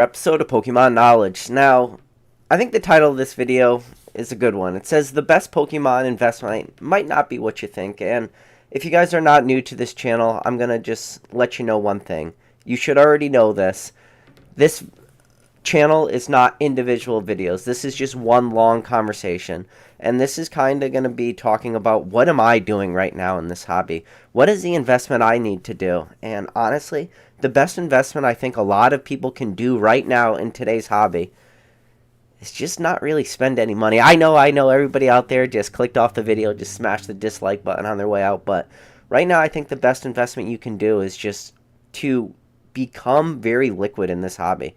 Episode of Pokemon Knowledge. Now, I think the title of this video is a good one. It says the best Pokemon investment might not be what you think. And if you guys are not new to this channel, I'm going to just let you know one thing. You should already know this. This channel is not individual videos. This is just one long conversation. And this is kind of going to be talking about what am I doing right now in this hobby? What is the investment I need to do? And honestly, the best investment I think a lot of people can do right now in today's hobby is just not really spend any money. I know everybody out there just clicked off the video, just smashed the dislike button on their way out. But right now, I think the best investment you can do is just to become very liquid in this hobby.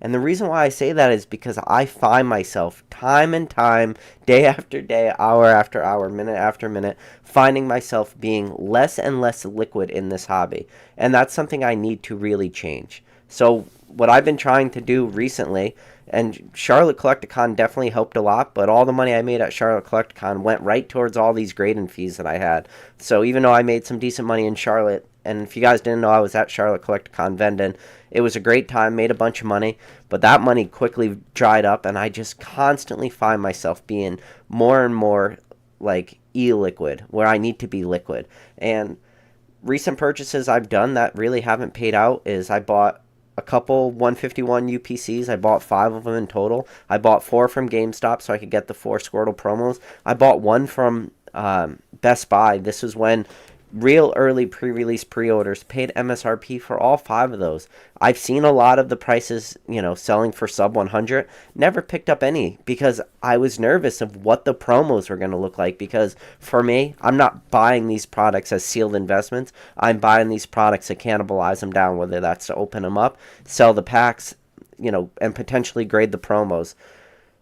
And the reason why I say that is because I find myself time and time, day after day, hour after hour, minute after minute, finding myself being less and less liquid in this hobby. And that's something I need to really change. So what I've been trying to do recently, and Charlotte Collecticon definitely helped a lot, but all the money I made at Charlotte Collecticon went right towards all these grading fees that I had. So even though I made some decent money in Charlotte, and if you guys didn't know, I was at Charlotte Collecticon vending. It was a great time, made a bunch of money, but that money quickly dried up, and I just constantly find myself being more and more like e-liquid, where I need to be liquid. And recent purchases I've done that really haven't paid out is I bought a couple 151 UPCs. I bought 5 of them in total. I bought 4 from GameStop so I could get the 4 Squirtle promos. I bought 1 from Best Buy. This was when real early pre-release pre-orders paid MSRP for all 5 of those. I've seen a lot of the prices, selling for sub 100. Never picked up any because I was nervous of what the promos were going to look like, because for me, I'm not buying these products as sealed investments. I'm buying these products to cannibalize them down, whether that's to open them up, sell the packs, and potentially grade the promos.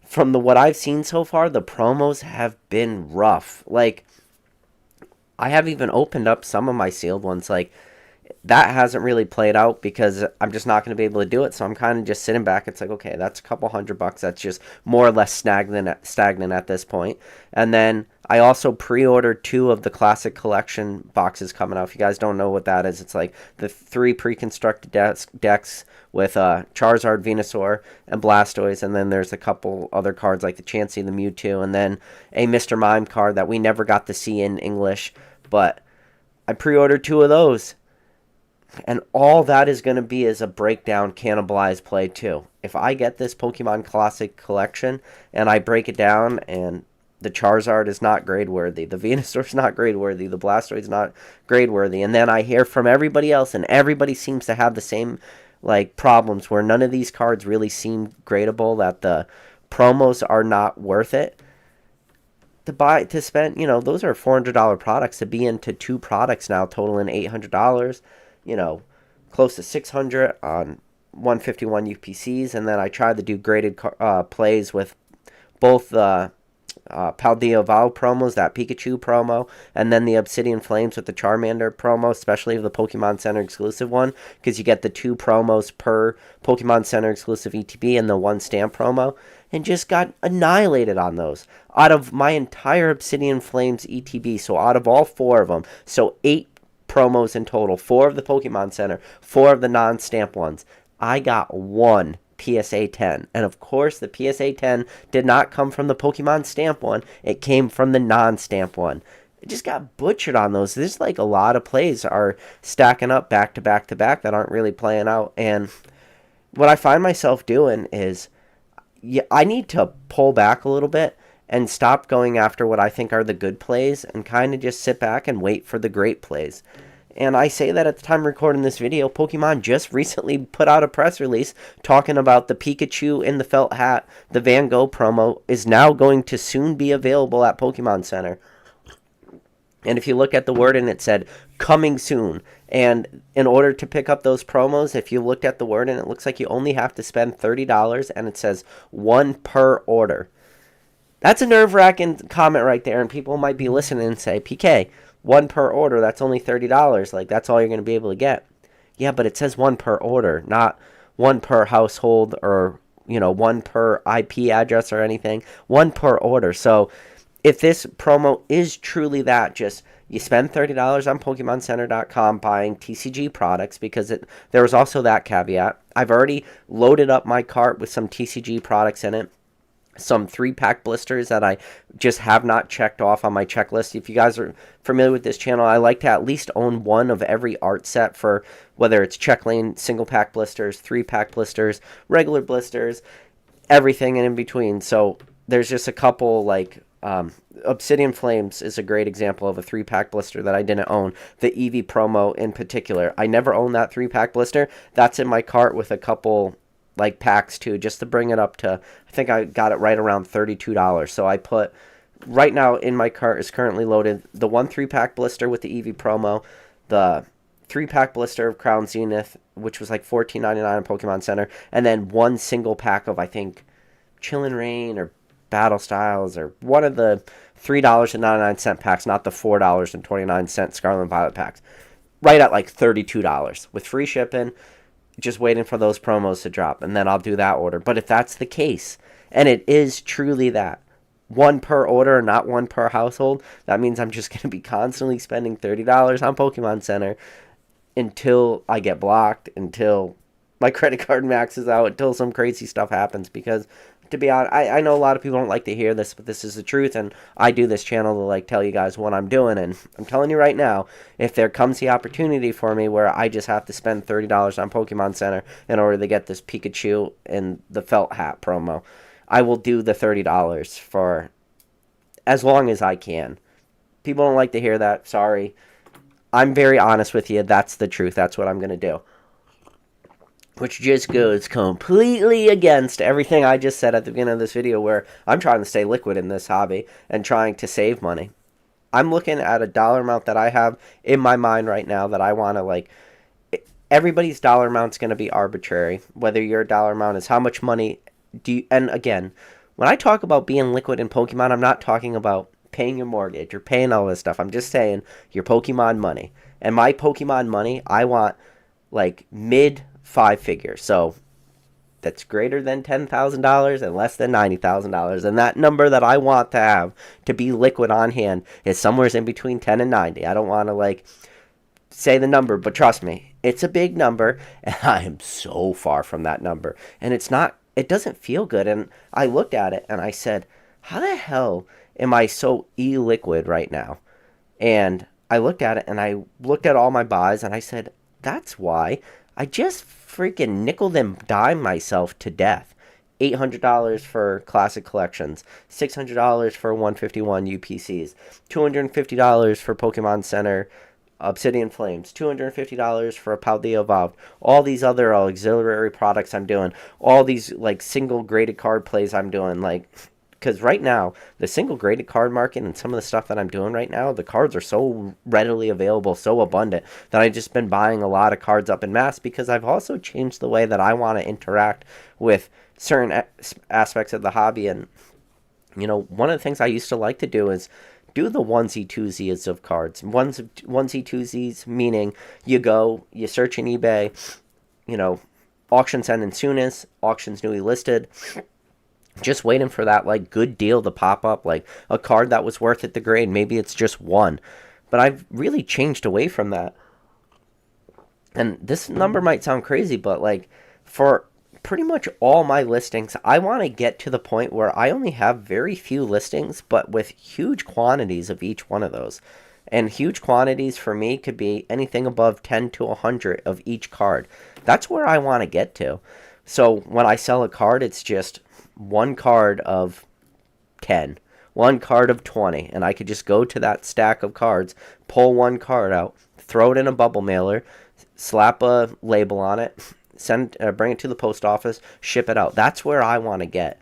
From what I've seen so far, the promos have been rough. Like, I have even opened up some of my sealed ones. Like, that hasn't really played out because I'm just not going to be able to do it. So I'm kind of just sitting back. It's like, okay, that's a couple $100. That's just more or less stagnant at this point. And then I also pre-ordered 2 of the Classic Collection boxes coming out. If you guys don't know what that is, it's like the 3 pre-constructed decks with Charizard, Venusaur, and Blastoise. And then there's a couple other cards like the Chansey, the Mewtwo, and then a Mr. Mime card that we never got to see in English. But I pre-ordered 2 of those. And all that is going to be is a breakdown, cannibalized play too. If I get this Pokemon Classic Collection and I break it down and the Charizard is not grade worthy, the Venusaur is not grade worthy, the Blastoise is not grade worthy, and then I hear from everybody else and everybody seems to have the same problems where none of these cards really seem gradable, that the promos are not worth it. To spend, those are $400 products. To be into 2 products now totaling $800, close to $600 on 151 UPCs. And then I tried to do graded plays with both the Paldea Vow promos, that Pikachu promo, and then the Obsidian Flames with the Charmander promo, especially the Pokemon Center exclusive one, because you get the 2 promos per Pokemon Center exclusive ETB and the 1 stamp promo, and just got annihilated on those. Out of my entire Obsidian Flames ETB, so out of all 4 of them, so 8 promos in total, 4 of the Pokemon Center, 4 of the non-stamp ones, I got 1 PSA 10. And of course, the PSA 10 did not come from the Pokemon stamp one. It came from the non-stamp one. It just got butchered on those. There's a lot of plays are stacking up back to back to back that aren't really playing out. And what I find myself doing is, I need to pull back a little bit and stop going after what I think are the good plays and kind of just sit back and wait for the great plays. And I say that at the time of recording this video, Pokemon just recently put out a press release talking about the Pikachu in the felt hat, the Van Gogh promo, is now going to soon be available at Pokemon Center. And if you look at the wording, it said, coming soon. And in order to pick up those promos, if you looked at the wording, it looks like you only have to spend $30, and it says 1 per order. That's a nerve-wracking comment right there, and people might be listening and say, PK, 1 per order, that's only $30. That's all you're going to be able to get. Yeah, but it says 1 per order, not 1 per household or, 1 per IP address or anything. 1 per order. So if this promo is truly that, just You spend $30 on PokemonCenter.com buying TCG products because there was also that caveat. I've already loaded up my cart with some TCG products in it. Some 3-pack blisters that I just have not checked off on my checklist. If you guys are familiar with this channel, I like to at least own one of every art set for whether it's Check Lane single-pack blisters, 3-pack blisters, regular blisters, everything in between. So there's just a couple like Obsidian Flames is a great example of a 3-pack blister that I didn't own. The Eevee promo in particular. I never owned that 3-pack blister. That's in my cart with a couple like packs too, just to bring it up to, I think I got it right around $32. So I put, right now in my cart is currently loaded the 1 3-pack blister with the Eevee promo, the 3-pack blister of Crown Zenith, which was like $14.99 on Pokemon Center, and then 1 single pack of, I think, Chillin' Rain or Battle Styles, or one of the $3.99 packs, not the $4.29 Scarlet and Violet packs, right at like $32 with free shipping. Just waiting for those promos to drop, and then I'll do that order. But if that's the case, and it is truly that, 1 per order, not 1 per household, that means I'm just going to be constantly spending $30 on Pokemon Center until I get blocked, until my credit card maxes out, until some crazy stuff happens. Because, to be honest, I know a lot of people don't like to hear this, but this is the truth, and I do this channel to like tell you guys what I'm doing, and I'm telling you right now, if there comes the opportunity for me where I just have to spend $30 on Pokemon Center in order to get this Pikachu and the felt hat promo, I will do the $30 for as long as I can. People don't like to hear that, sorry. I'm very honest with you, that's the truth, that's what I'm going to do. Which just goes completely against everything I just said at the beginning of this video, where I'm trying to stay liquid in this hobby and trying to save money. I'm looking at a dollar amount that I have in my mind right now that I want to, like, everybody's dollar amount's going to be arbitrary. Whether your dollar amount is how much money do you, and again, when I talk about being liquid in Pokemon, I'm not talking about paying your mortgage or paying all this stuff. I'm just saying your Pokemon money. And my Pokemon money, I want, like, mid 5 figures, so that's greater than $10,000 and less than $90,000, and that number that I want to have to be liquid on hand is somewhere in between 10 and 90. I don't want to like say the number, but trust me, it's a big number, and I am so far from that number, and it doesn't feel good. And I looked at it and I said, how the hell am I so illiquid right now? And I looked at it and I looked at all my buys and I said, that's why I just freaking nickel and dime myself to death. $800 for classic collections, $600 for 151 UPCs, $250 for Pokemon Center Obsidian Flames, $250 for a Paldea Evolved, all these other auxiliary products I'm doing, all these like single graded card plays I'm doing, like, because right now, the single graded card market and some of the stuff that I'm doing right now, the cards are so readily available, so abundant, that I've just been buying a lot of cards up in mass, because I've also changed the way that I want to interact with certain aspects of the hobby. And, you know, one of the things I used to like to do is do the onesie twosies of cards. Onesie twosies, meaning you go, you search in eBay, you know, auctions ending soonest, auctions newly listed, just waiting for that like good deal to pop up, like a card that was worth it to grade. Maybe it's just one, but I've really changed away from that. And this number might sound crazy, but like for pretty much all my listings, I want to get to the point where I only have very few listings, but with huge quantities of each one of those. And huge quantities for me could be anything above 10 to 100 of each card. That's where I want to get to. So when I sell a card, it's just one card of 10, one card of 20, and I could just go to that stack of cards, pull one card out, throw it in a bubble mailer, slap a label on it, bring it to the post office, ship it out. That's where I want to get.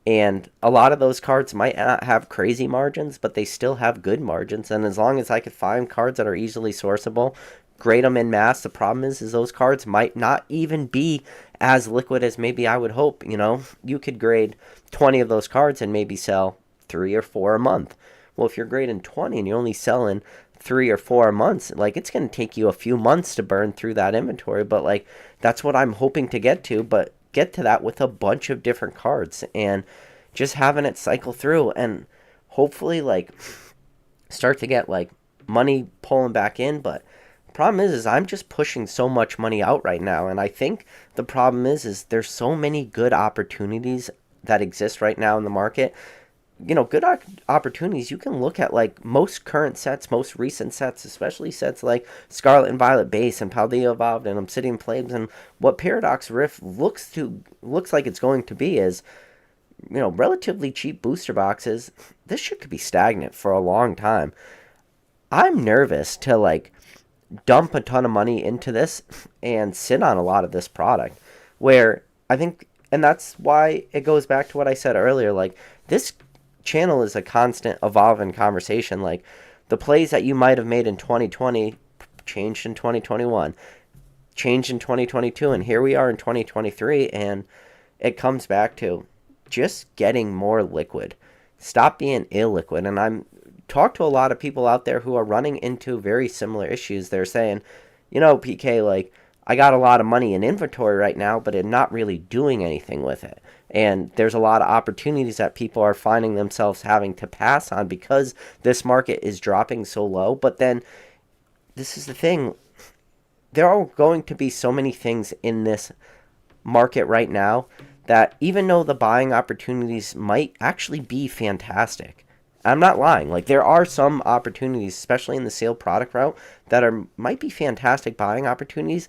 And a lot of those cards might not have crazy margins, but they still have good margins. And as long as I could find cards that are easily sourceable, grade them in mass, the problem is those cards might not even be as liquid as maybe I would hope. You know, you could grade 20 of those cards and maybe sell 3 or 4 a month. Well, if you're grading 20 and you're only selling 3 or 4 months, like, it's going to take you a few months to burn through that inventory. But like, that's what I'm hoping to get to, but get to that with a bunch of different cards and just having it cycle through, and hopefully like start to get like money pulling back in, but problem is I'm just pushing so much money out right now, and I think the problem is there's so many good opportunities that exist right now in the market. Good opportunities. You can look at like most current sets, most recent sets, especially sets like Scarlet and Violet Base and Paldea Evolved and Obsidian Flames, and what Paradox Rift looks like it's going to be is, relatively cheap booster boxes. This shit could be stagnant for a long time. I'm nervous to like dump a ton of money into this and sit on a lot of this product, where I think, and that's why it goes back to what I said earlier, like this channel is a constant evolving conversation. Like the plays that you might have made in 2020 changed in 2021, changed in 2022, and here we are in 2023, and it comes back to just getting more liquid. Stop being illiquid. And I'm talked to a lot of people out there who are running into very similar issues. They're saying, PK, like, I got a lot of money in inventory right now, but I'm not really doing anything with it. And there's a lot of opportunities that people are finding themselves having to pass on because this market is dropping so low. But then this is the thing. There are going to be so many things in this market right now that even though the buying opportunities might actually be fantastic, I'm not lying. Like, there are some opportunities, especially in the sealed product route, that might be fantastic buying opportunities.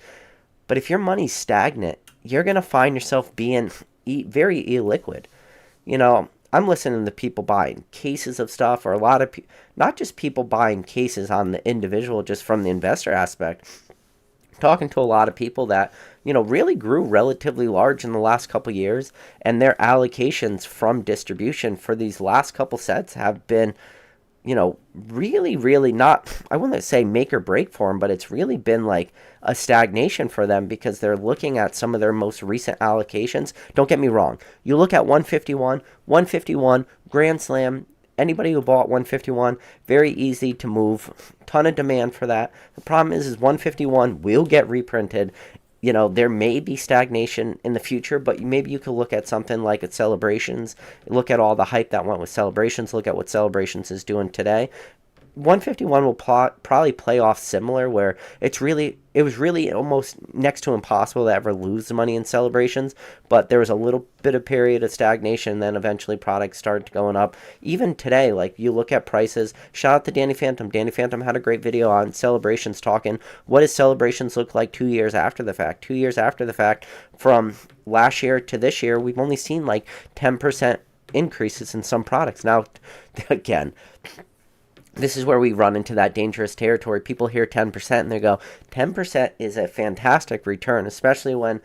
But if your money's stagnant, you're going to find yourself being very illiquid. I'm listening to people buying cases of stuff, or a lot of not just people buying cases on the individual, just from the investor aspect. Talking to a lot of people that, really grew relatively large in the last couple years, and their allocations from distribution for these last couple sets have been, really, really not, I wouldn't say make or break for them, but it's really been like a stagnation for them because they're looking at some of their most recent allocations. Don't get me wrong. You look at 151, Grand Slam. Anybody who bought 151, very easy to move. Ton of demand for that. The problem is 151 will get reprinted. There may be stagnation in the future, but maybe you could look at something like at Celebrations. Look at all the hype that went with Celebrations. Look at what Celebrations is doing today. 151 will probably play off similar, where it was really almost next to impossible to ever lose the money in Celebrations, but there was a little bit of period of stagnation, and then eventually products started going up. Even today, like, you look at prices. Shout out to Danny Phantom. Danny Phantom had a great video on Celebrations talking, what does Celebrations look like 2 years after the fact? 2 years after the fact, from last year to this year, we've only seen like 10% increases in some products. Now, again, this is where we run into that dangerous territory. People hear 10% and they go, 10% is a fantastic return, especially when,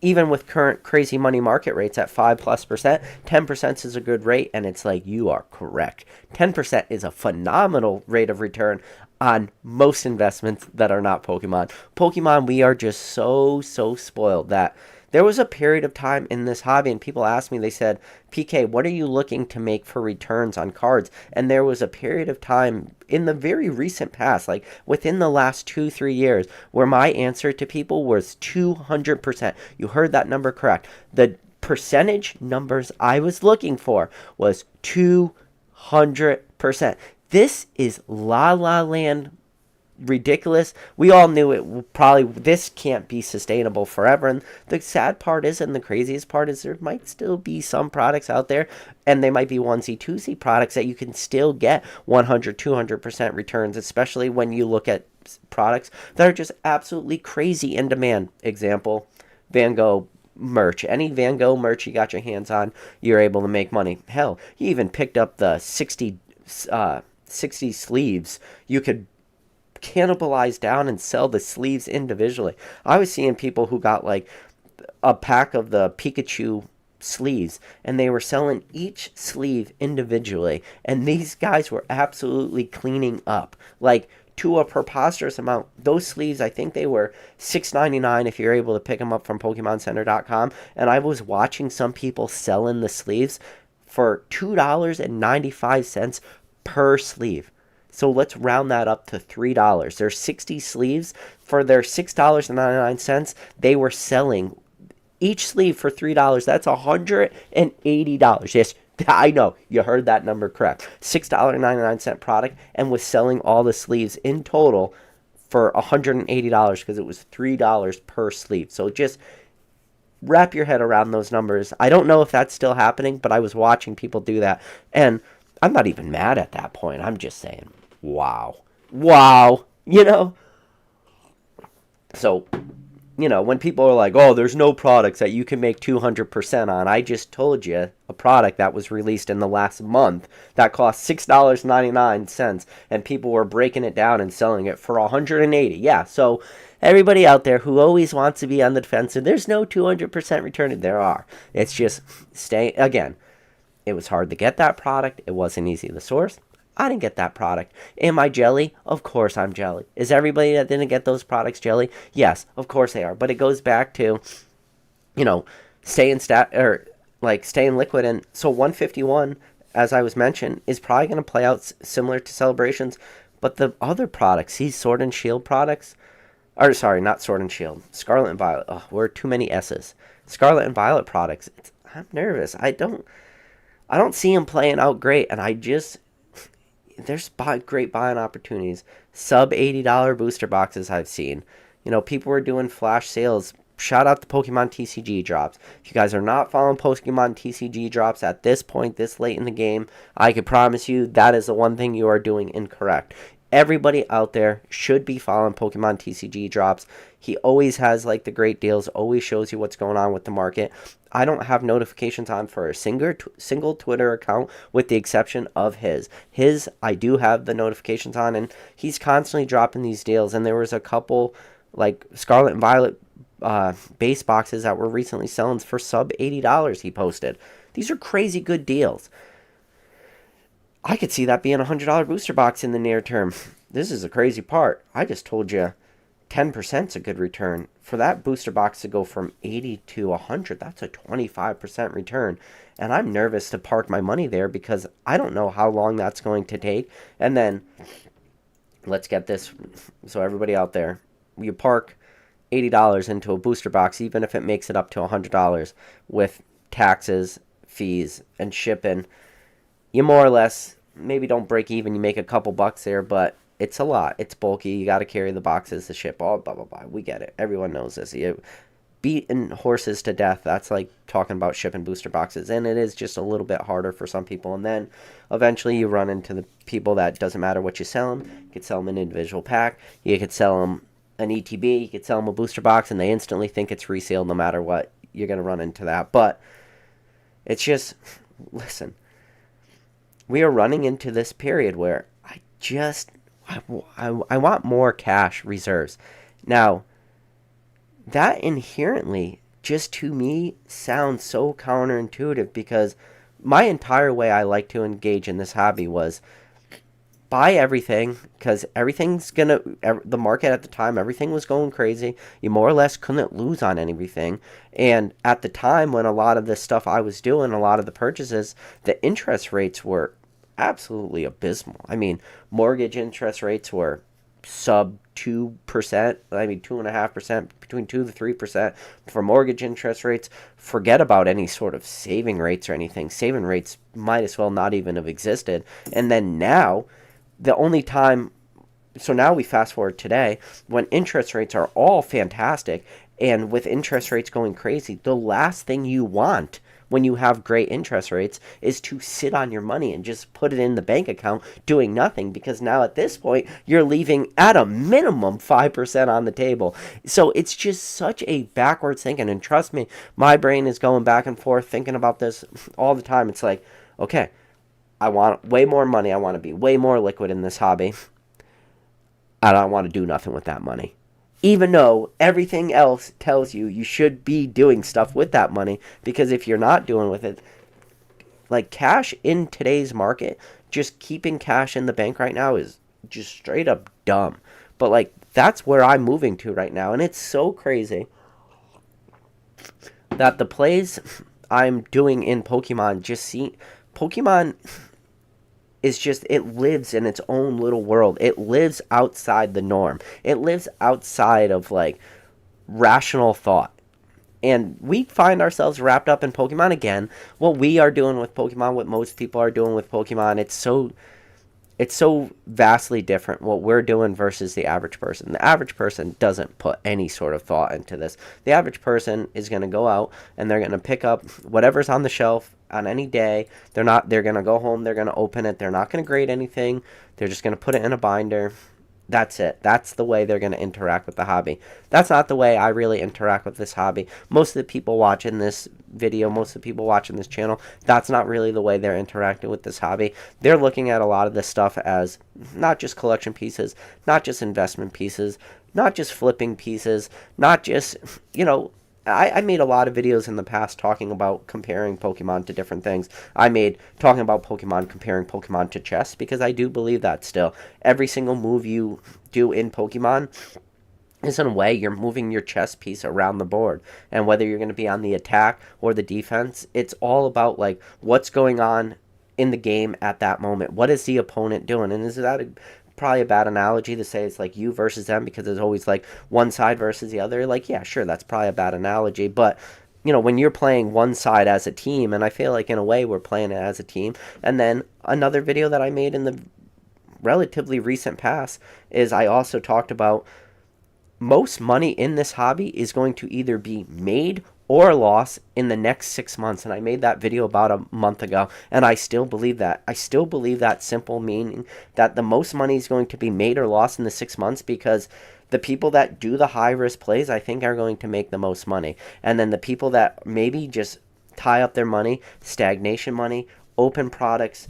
even with current crazy money market rates at 5+%, 10% is a good rate. And it's like, you are correct. 10% is a phenomenal rate of return on most investments that are not Pokemon. Pokemon, we are just so spoiled that there was a period of time in this hobby, and people asked me, they said, PK, what are you looking to make for returns on cards? And there was a period of time in the very recent past, like within the last 2-3 years, where my answer to people was 200%. You heard that number correct. The percentage numbers I was looking for was 200%. This is La La Land ridiculous. We all knew this can't be sustainable forever. And the sad part is, and the craziest part is, there might still be some products out there, and they might be 1C, 2C products that you can still get 100, 200% returns, especially when you look at products that are just absolutely crazy in demand. Example, Van Gogh merch. Any Van Gogh merch you got your hands on, you're able to make money. Hell, you even picked up the 60 sleeves. You could cannibalize down and sell the sleeves individually. I was seeing people who got like a pack of the Pikachu sleeves, and they were selling each sleeve individually, and these guys were absolutely cleaning up, like, to a preposterous amount. Those sleeves, I think they were $6.99 if you're able to pick them up from PokemonCenter.com, and I was watching some people selling the sleeves for $2.95 per sleeve. So let's round that up to $3. There's 60 sleeves. For their $6.99, they were selling each sleeve for $3. That's $180. Yes, I know, you heard that number correct. $6.99 product, and was selling all the sleeves in total for $180 because it was $3 per sleeve. So just wrap your head around those numbers. I don't know if that's still happening, but I was watching people do that. And I'm not even mad at that point. I'm just saying, wow. Wow. So, when people are like, oh, there's no products that you can make 200% on, I just told you a product that was released in the last month that cost $6.99, and people were breaking it down and selling it for $180. Yeah, so everybody out there who always wants to be on the defensive, there's no 200% return. There are. It's just, again, it was hard to get that product. It wasn't easy to source. I didn't get that product. Am I jelly? Of course I'm jelly. Is everybody that didn't get those products jelly? Yes, of course they are. But it goes back to, staying liquid. And so 151, as I was mentioned, is probably going to play out similar to Celebrations. But the other products, these Sword and Shield products, or sorry, not Sword and Shield, Scarlet and Violet. Oh, we're too many S's. Scarlet and Violet products. I'm nervous. I don't see them playing out great, and there's great buying opportunities. Sub $80 booster boxes I've seen. People were doing flash sales. Shout out the Pokemon TCG drops. If you guys are not following Pokemon TCG drops at this point, this late in the game, I can promise you that is the one thing you are doing incorrect. Everybody out there should be following Pokemon TCG drops. He always has the great deals, always shows you what's going on with the market. I don't have notifications on for a single Twitter account with the exception of his. I do have the notifications on, and he's constantly dropping these deals. And there was a couple Scarlet and Violet base boxes that were recently selling for sub $80 he posted. These are crazy good deals. I could see that being a $100 booster box in the near term. This is the crazy part. I just told you 10% is a good return. For that booster box to go from 80 to 100, that's a 25% return. And I'm nervous to park my money there because I don't know how long that's going to take. And then, let's get this. So everybody out there, you park $80 into a booster box, even if it makes it up to $100 with taxes, fees, and shipping. You more or less maybe don't break even. You make a couple bucks there, but it's a lot. It's bulky. You got to carry the boxes, the ship, all blah, blah, blah. We get it. Everyone knows this. You beating horses to death. That's like talking about shipping booster boxes. And it is just a little bit harder for some people. And then eventually you run into the people that doesn't matter what you sell them. You could sell them an individual pack. You could sell them an ETB. You could sell them a booster box, and they instantly think it's resale no matter what. You're going to run into that. But it's just, listen. We are running into this period where I want more cash reserves. Now, that inherently, just to me, sounds so counterintuitive because my entire way I like to engage in this hobby was buy everything because the market at the time, everything was going crazy. You more or less couldn't lose on anything. And at the time when a lot of this stuff I was doing, a lot of the purchases, the interest rates were absolutely abysmal. I mean, mortgage interest rates were sub 2%, 2.5%, between 2 to 3% for mortgage interest rates. Forget about any sort of saving rates or anything. Saving rates might as well not even have existed. And then now, so now we fast forward today when interest rates are all fantastic, and with interest rates going crazy, the last thing you want when you have great interest rates is to sit on your money and just put it in the bank account doing nothing, because now at this point you're leaving at a minimum 5% on the table. So it's just such a backwards thinking, and trust me, my brain is going back and forth thinking about this all the time. It's like, okay, I want way more money. I want to be way more liquid in this hobby. I don't want to do nothing with that money. Even though everything else tells you should be doing stuff with that money, because if you're not doing with it, like cash in today's market, just keeping cash in the bank right now is just straight up dumb. But like that's where I'm moving to right now, and it's so crazy that the plays I'm doing in Pokemon Pokemon is just, it lives in its own little world. It lives outside the norm. It lives outside of like rational thought. And we find ourselves wrapped up in Pokemon again. What we are doing with Pokemon, what most people are doing with Pokemon, it's so vastly different what we're doing versus the average person. The average person doesn't put any sort of thought into this. The average person is going to go out and they're going to pick up whatever's on the shelf on any day. They're going to go home, they're going to open it, they're not going to grade anything. They're just going to put it in a binder. That's it. That's the way they're going to interact with the hobby. That's not the way I really interact with this hobby. Most of the people watching this video, most of the people watching this channel, that's not really the way they're interacting with this hobby. They're looking at a lot of this stuff as not just collection pieces, not just investment pieces, not just flipping pieces, not just, I made a lot of videos in the past talking about comparing Pokemon to different things. I made talking about Pokemon, comparing Pokemon to chess, because I do believe that still. Every single move you do in Pokemon is in a way you're moving your chess piece around the board. And whether you're going to be on the attack or the defense, it's all about like what's going on in the game at that moment. What is the opponent doing? And is that probably a bad analogy to say it's like you versus them, because there's always like one side versus the other? Like, yeah, sure, that's probably a bad analogy, but when you're playing one side as a team, and I feel like in a way we're playing it as a team. And then another video that I made in the relatively recent past is I also talked about most money in this hobby is going to either be made or loss in the next 6 months. And I made that video about a month ago, and I still believe that. I still believe that simple meaning that the most money is going to be made or lost in the 6 months, because the people that do the high risk plays, I think, are going to make the most money. And then the people that maybe just tie up their money, stagnation money, open products,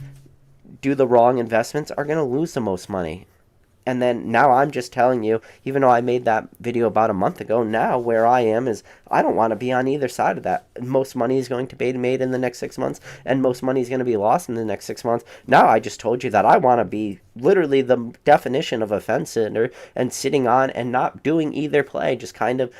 do the wrong investments, are going to lose the most money. And then now I'm just telling you, even though I made that video about a month ago, now where I am is I don't want to be on either side of that. Most money is going to be made in the next 6 months, and most money is going to be lost in the next 6 months. Now I just told you that I want to be literally the definition of a fence sitter and sitting on and not doing either play, just kind of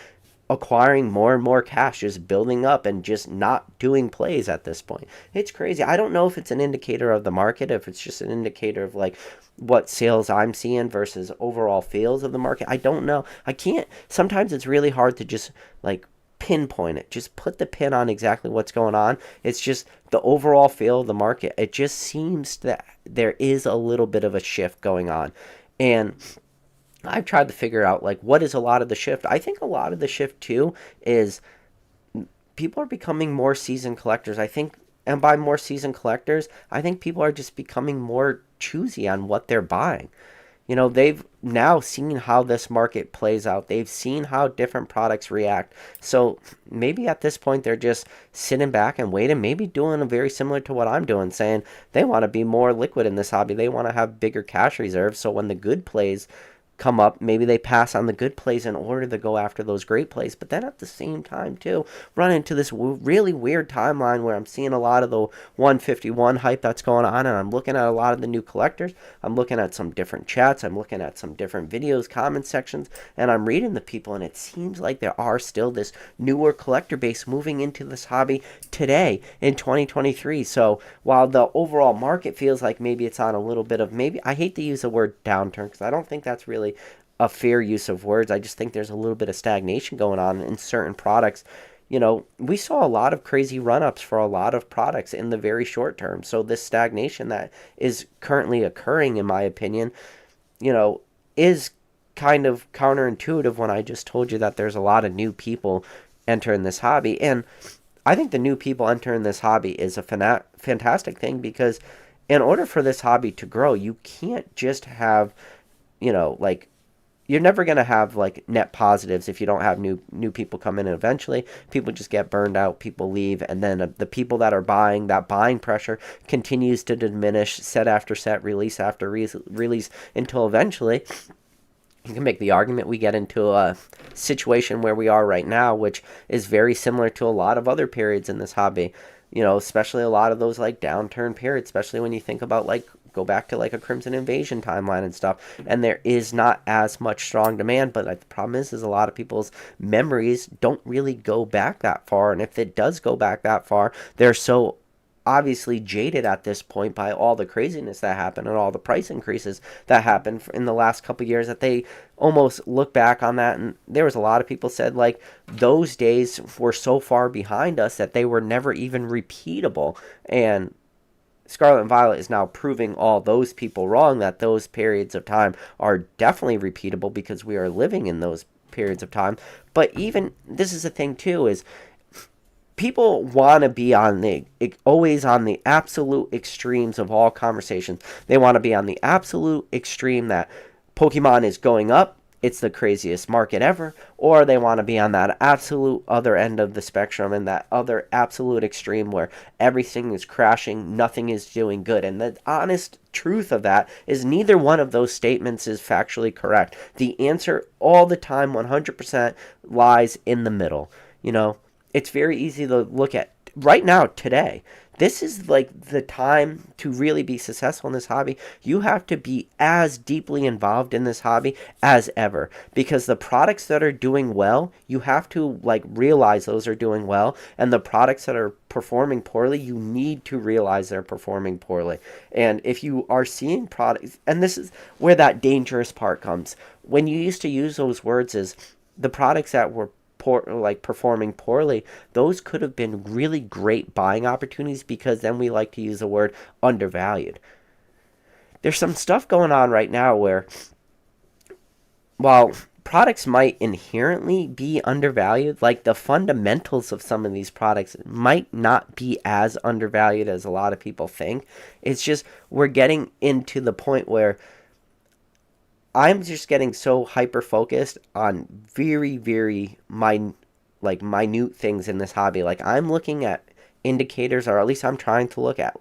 acquiring more and more cash, just building up and just not doing plays at this point. It's crazy. I don't know if it's an indicator of the market, if it's just an indicator of like what sales I'm seeing versus overall feels of the market. I don't know. I can't. Sometimes it's really hard to just like pinpoint it. Just put the pin on exactly what's going on. It's just the overall feel of the market. It just seems that there is a little bit of a shift going on. And I've tried to figure out like what is a lot of the shift. I think a lot of the shift too is people are becoming more seasoned collectors. I think, and by more seasoned collectors, I think people are just becoming more choosy on what they're buying. They've now seen how this market plays out. They've seen how different products react. So maybe at this point they're just sitting back and waiting, maybe doing very similar to what I'm doing, saying they want to be more liquid in this hobby. They want to have bigger cash reserves. So when the good plays come up, maybe they pass on the good plays in order to go after those great plays. But then at the same time too, run into this really weird timeline where I'm seeing a lot of the 151 hype that's going on, and I'm looking at a lot of the new collectors. I'm looking at some different chats, I'm looking at some different videos, comment sections, and I'm reading the people, and it seems like there are still this newer collector base moving into this hobby today in 2023. So while the overall market feels like maybe it's on a little bit of, maybe, I hate to use the word downturn because I don't think that's really a fair use of words. I just think there's a little bit of stagnation going on in certain products. We saw a lot of crazy run-ups for a lot of products in the very short term. So this stagnation that is currently occurring, in my opinion, is kind of counterintuitive when I just told you that there's a lot of new people entering this hobby. And I think the new people entering this hobby is a fantastic thing, because in order for this hobby to grow, you can't just have, like, you're never going to have like net positives if you don't have new people come in. And eventually people just get burned out, people leave, and then the people that are buying, that buying pressure continues to diminish set after set, release after release, until eventually you can make the argument we get into a situation where we are right now, which is very similar to a lot of other periods in this hobby. Especially a lot of those like downturn periods, especially when you think about like go back to like a Crimson Invasion timeline and stuff, and there is not as much strong demand. But the problem is a lot of people's memories don't really go back that far, and if it does go back that far, they're so obviously jaded at this point by all the craziness that happened and all the price increases that happened in the last couple of years, that they almost look back on that, and there was a lot of people said like those days were so far behind us that they were never even repeatable. And Scarlet and Violet is now proving all those people wrong, that those periods of time are definitely repeatable because we are living in those periods of time. But even this is the thing too, is people want to be always on the absolute extremes of all conversations. They want to be on the absolute extreme that Pokemon is going up, it's the craziest market ever, or they want to be on that absolute other end of the spectrum and that other absolute extreme where everything is crashing, nothing is doing good. And the honest truth of that is neither one of those statements is factually correct. The answer all the time, 100%, lies in the middle. It's very easy to look at right now, today. This is like the time to really be successful in this hobby. You have to be as deeply involved in this hobby as ever, because the products that are doing well, you have to realize those are doing well, and the products that are performing poorly, you need to realize they're performing poorly. And if you are seeing products, and this is where that dangerous part comes, when you used to use those words as the products that were performing poorly, those could have been really great buying opportunities, because then we like to use the word undervalued. There's some stuff going on right now where, while products might inherently be undervalued, like the fundamentals of some of these products might not be as undervalued as a lot of people think. It's just we're getting into the point where I'm just getting so hyper focused on very, very minute things in this hobby. Like, I'm looking at indicators, or at least I'm trying to look at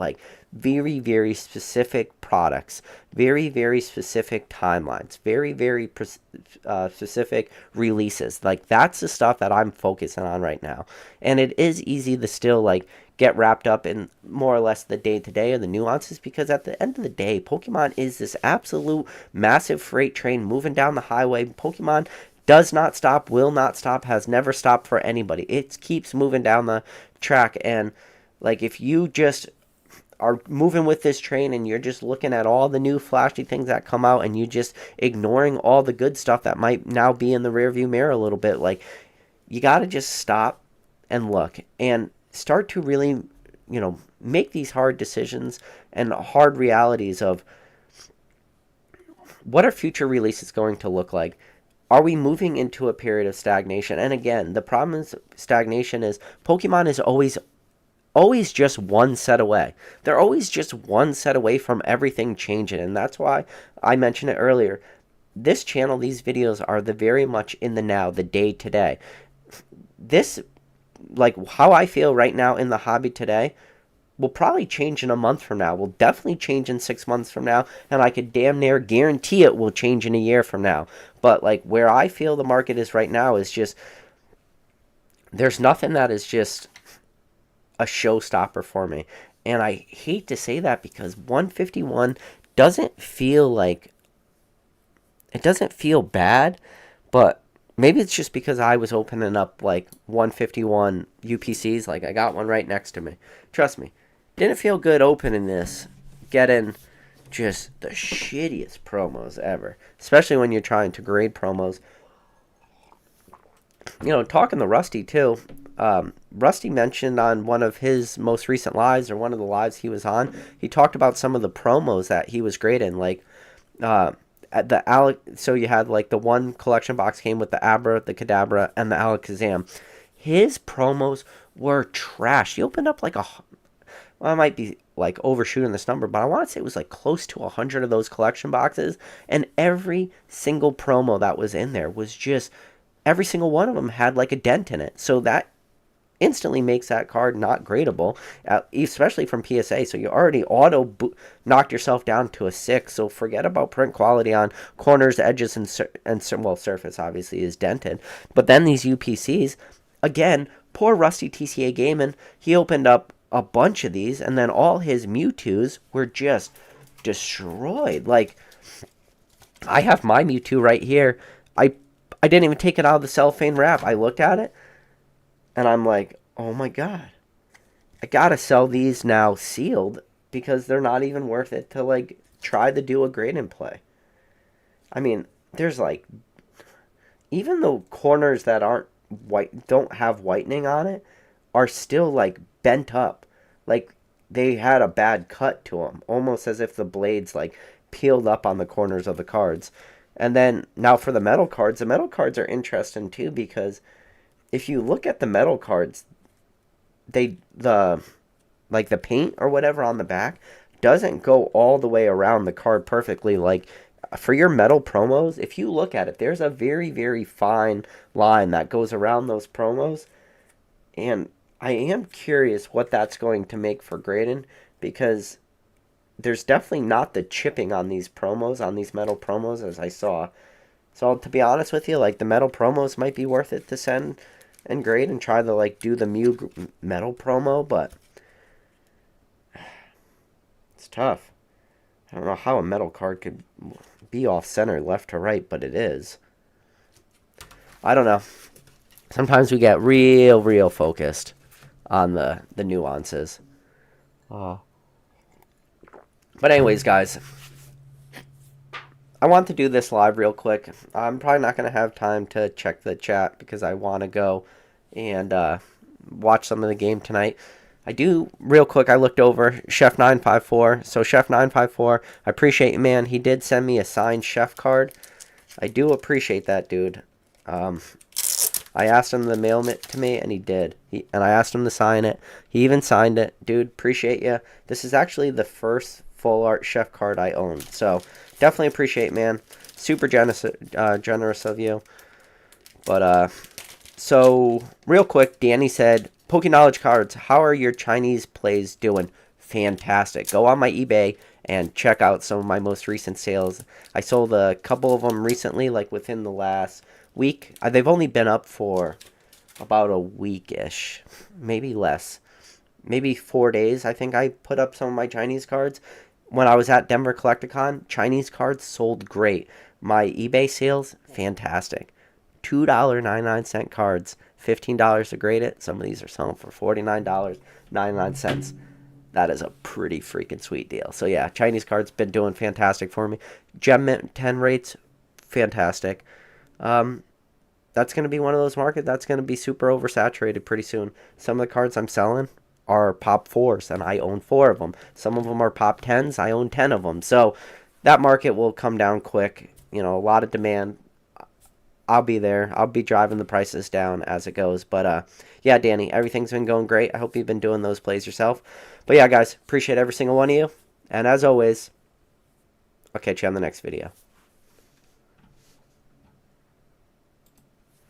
very, very specific products, very, very specific timelines, very, very specific releases. That's the stuff that I'm focusing on right now. And it is easy to still get wrapped up in more or less the day-to-day or the nuances, because at the end of the day, Pokemon is this absolute massive freight train moving down the highway. Pokemon does not stop, will not stop, has never stopped for anybody. It keeps moving down the track, and if you just are moving with this train and you're just looking at all the new flashy things that come out and you just ignoring all the good stuff that might now be in the rearview mirror a little bit, you got to just stop and look and start to really, make these hard decisions and hard realities of what are future releases going to look like. Are we moving into a period of stagnation? And again, the problem is stagnation is Pokemon is always just one set away. They're always just one set away from everything changing. And that's why I mentioned it earlier. This channel, these videos are the very much in the now, the day to day. This, how I feel right now in the hobby today, will probably change in a month from now, will definitely change in 6 months from now, and I could damn near guarantee it will change in a year from now. But where I feel the market is right now is just, there's nothing that is just a showstopper for me. And I hate to say that, because 151 doesn't feel it doesn't feel bad, but maybe it's just because I was opening up 151 UPCs. I got one right next to me. Trust me. Didn't feel good opening this, getting just the shittiest promos ever. Especially when you're trying to grade promos. Talking to Rusty too. Rusty mentioned on one of his most recent lives, or one of the lives he was on, he talked about some of the promos that he was grading. So you had the one collection box came with the Abra, the Kadabra, and the Alakazam. His promos were trash. He opened up I might be overshooting this number, but I want to say it was close to 100 of those collection boxes, and every single promo that was in there was just, every single one of them had a dent in it. So that instantly makes that card not gradable, especially from PSA. So you already knocked yourself down to a 6. So forget about print quality on corners, edges, and surface obviously is dented. But then these UPCs, again, poor Rusty TCA Gaming, he opened up a bunch of these, and then all his Mewtwo's were just destroyed. I have my Mewtwo right here. I didn't even take it out of the cellophane wrap. I looked at it, and I'm like, oh my god. I gotta sell these now sealed because they're not even worth it to like try to do a grade and play. I mean, there's like even the corners that aren't white, don't have whitening on it, are still like bent up. Like they had a bad cut to them, almost as if the blades like peeled up on the corners of the cards. And then now for the metal cards are interesting too because if you look at the metal cards, they the like the paint or whatever on the back doesn't go all the way around the card perfectly. Like for your metal promos, if you look at it, there's a very, very fine line that goes around those promos. And I am curious what that's going to make for Graydon because there's definitely not the chipping on these promos, on these metal promos, as I saw. So to be honest with you, like the metal promos might be worth it to send and grade and try to like do the Mew metal promo, but it's tough. I don't know how a metal card could be off center left to right, but it is. I don't know. Sometimes we get real focused on the nuances. Oh. But anyways, guys, I want to do this live real quick. I'm probably not going to have time to check the chat because I want to go and watch some of the game tonight. I do, real quick, I looked over Chef954. So Chef954, I appreciate you, man. He did send me a signed Chef card. I do appreciate that, dude. I asked him to mail it to me, and he did. And I asked him to sign it. He even signed it. Dude, appreciate you. This is actually the first full art Chef card I own. So definitely appreciate, man. Super generous of you. But, so, real quick, Danny said, Pokeknowledge cards, how are your Chinese plays doing? Fantastic. Go on my eBay and check out some of my most recent sales. I sold a couple of them recently, like within the last week. They've only been up for about a week-ish, maybe less. Maybe 4 days, I think I put up some of my Chinese cards. When I was at Denver Collecticon, Chinese cards sold great. My eBay sales, fantastic. $2.99 cards, $15 to grade it. Some of these are selling for $49.99. That is a pretty freaking sweet deal. So yeah, Chinese cards been doing fantastic for me. Gem Mint 10 rates, fantastic. That's going to be one of those markets that's going to be super oversaturated pretty soon. Some of the cards I'm selling are pop 4s, and I own 4 of them. Some of them are pop 10s. I own 10 of them. So that market will come down quick. You know, a lot of demand. I'll be there. I'll be driving the prices down as it goes. But, yeah, Danny, everything's been going great. I hope you've been doing those plays yourself. But, yeah, guys, appreciate every single one of you. And as always, I'll catch you on the next video.